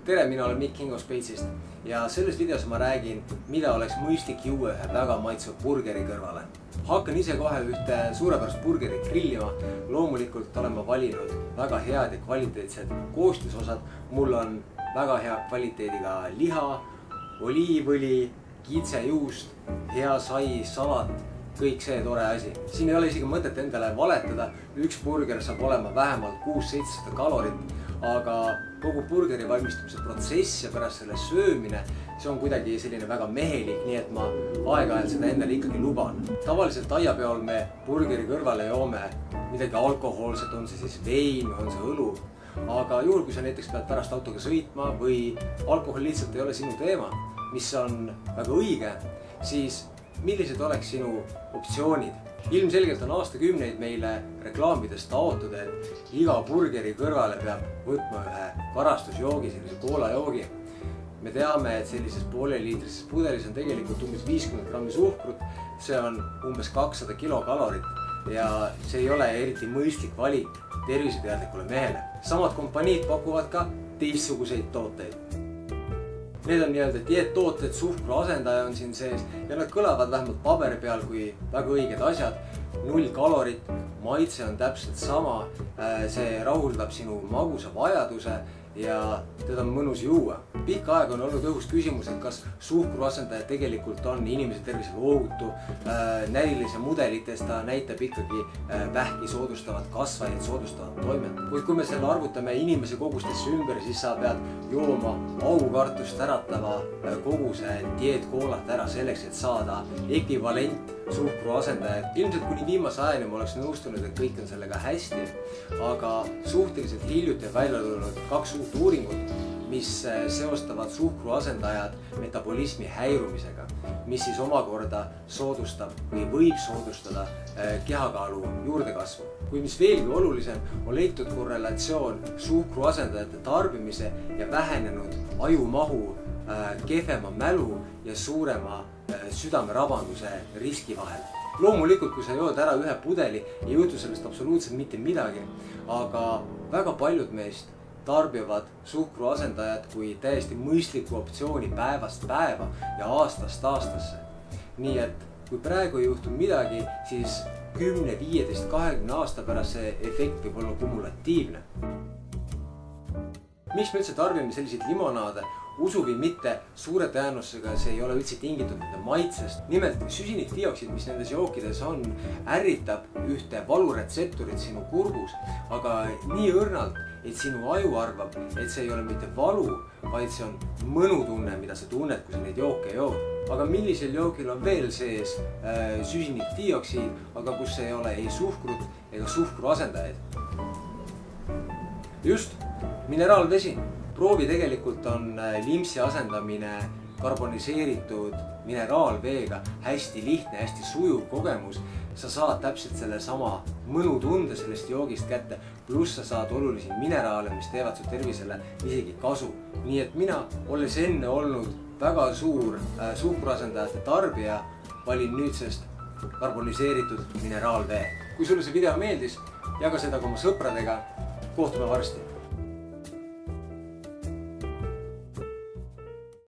Tere, mina olen Mikk Kingo Spacest ja selles videos ma räägin, mida oleks mõistlik juua ühe väga maitsva burgeri kõrvale. Hakkan ise kohe ühte suurepärast burgerit grillima. Loomulikult olen ma valinud väga head ja kvaliteetsed koostisosad. Mul on väga hea kvaliteediga liha, oliivõli, kitsejuust, hea sai, salat, kõik see tore asi. Siin ei ole isegi mõtet endale valetada. Üks burger saab olema vähemalt 600-700 kalorit, aga kogu burgeri valmistamise protsess ja pärast selle söömine, see on kuidagi selline väga mehelik, nii et ma aeg-ajalt seda endale ikkagi luban. Tavaliselt aiapeol me burgeri kõrvale joome midagi alkohoolset, on see siis vein, on see õlu. Aga juhul, kui sa näiteks pead pärast autoga sõitma või alkohol lihtsalt ei ole sinu teema, mis on väga õige, siis millised oleks sinu optsioonid? Ilmselgelt on aastakümneid meile reklaamides taotud, et iga burgeri kõrvale peab võtma ühe karastusjoogi, sellise koolajoogi. Me teame, et sellises pooleliitrises pudelis on tegelikult umbes 50 grammi suhkrut, see on umbes 200 kilokalorit ja see ei ole eriti mõistlik valik terviseteadlikule mehele. Samad kompaniid pakuvad ka teistsuguseid tooteid. Need on nii-öelda dieettooted, suhkru asendaja on siin sees ja nad kõlavad vähemalt paberi peal kui väga õiged asjad. 0 kalorit, maitse on täpselt sama, see rahuldab sinu magusa vajaduse ja teda on mõnus juua. Pikka aega on olnud õhus küsimus, et kas suhkru asendaja tegelikult on inimese tervisele ohutu. Närilise mudelites ta näitab ikkagi vähki soodustavat kasvajaid, soodustavat toimet. Kuid kui me selle arvutame inimese kogustesse ümber, siis sa pead jooma aukartust äratava koguse dieetkoolat ära selleks, et saada ekvivalent suhkru asendajat. Ilmselt kuni viimase ajani ma oleks nõustunud, et kõik on sellega hästi, aga suhteliselt hiljuti välja tulnud 2 uut uuringut, mis seostavad suhkru asendajad metabolismi häirumisega, mis siis omakorda soodustab või võib soodustada kehakaalu juurdekasvu. Kui mis veelgi olulisem, on leitud korrelatsioon suhkru asendajate tarbimise ja vähenenud ajumahu, kehvema mälu ja suurema südamerabanduse riski vahel. Loomulikult, kui sa jood ära ühe pudeli, ei juhtu sellest absoluutselt mitte midagi, aga väga paljud meist tarbivad suhkru asendajat kui täiesti mõistliku optsiooni päevast päeva ja aastast aastasse. Nii et kui praegu ei juhtu midagi, siis 10, 15, 20 aasta pärast see efekt võib olla kumulatiivne. Miks me üldse tarbime selliseid limonaade? Usu või mitte, suure tõenäosusega see ei ole üldse tingitud nende maitsest. Nimelt süsinikdioksiid, mis nendes jookides on, ärritab ühte valuretseptorit sinu kurgus, aga nii õrnalt, et sinu aju arvab, et see ei ole mitte valu, vaid see on mõnutunne, mida sa tunned, kui sa neid jooke jood. Aga millisel jookil on veel sees süsinikdioksiid, aga kus ei ole ei suhkrut ega suhkru asendajaid? Just, mineraalvesi. Proovi tegelikult on limpsi asendamine karboniseeritud mineraalveega hästi lihtne, hästi sujuv kogemus. Sa saad täpselt selle sama mõnutunde sellest joogist kätte, pluss sa saad olulisi mineraale, mis teevad su tervisele isegi kasu. Nii et mina, olles enne olnud väga suur suhkruasendajate tarbija, valin nüüdsest karboniseeritud mineraalvee. Kui sulle see video meeldis, jaga seda ka oma sõpradega. Kohtume varsti!